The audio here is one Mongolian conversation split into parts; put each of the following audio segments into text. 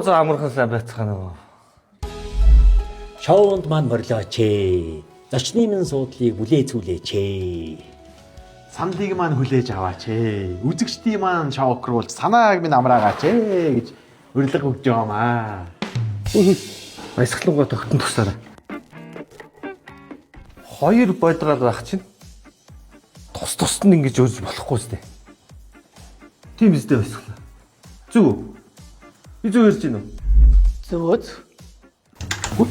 За амархан сайн байцгаана уу. Шоунд маань морлооч. Зочны минь суудлыг бүлээцүүлээч. Сандыг маань хүлээж аваач. Үзэгчдийн маань шоук руу санааг минь амраагаач гэж урилга өгч байгаамаа. Баясгалангаа тогтон тусаарай. Хоёр бодгаад байх чинь тус нь ингэж өрж болохгүй зү. Тийм үстэй баясгалаа. Зүг. Би зүг ярьж байна уу? Зүг.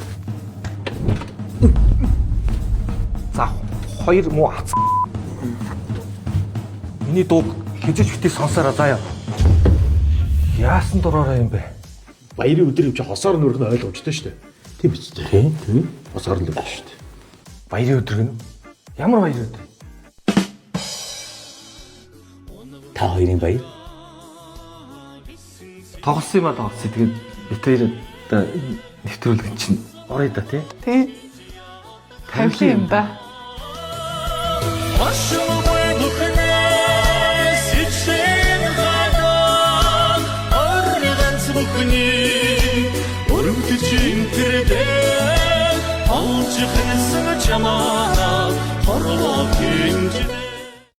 За хоёр муу хац. Миний дуу хизэж битээ сонсоороо заяа. Яасан дураараа юм бэ? Баярын өдөр юм чи хосоор нүрх нь ойлгомжтой шүү дээ. Тийм биз дээ. Тийм. Хосоор л өгч шүү дээ. Баярын өдөр гэнэ. Ямар баярын өдөр? Та хоёрын баяр. Тоглосон юм аа тоглосон. Тэгээд бит хоёр нэвтрүүлэг чинь орё да тий. Тий. Тавилын юм да.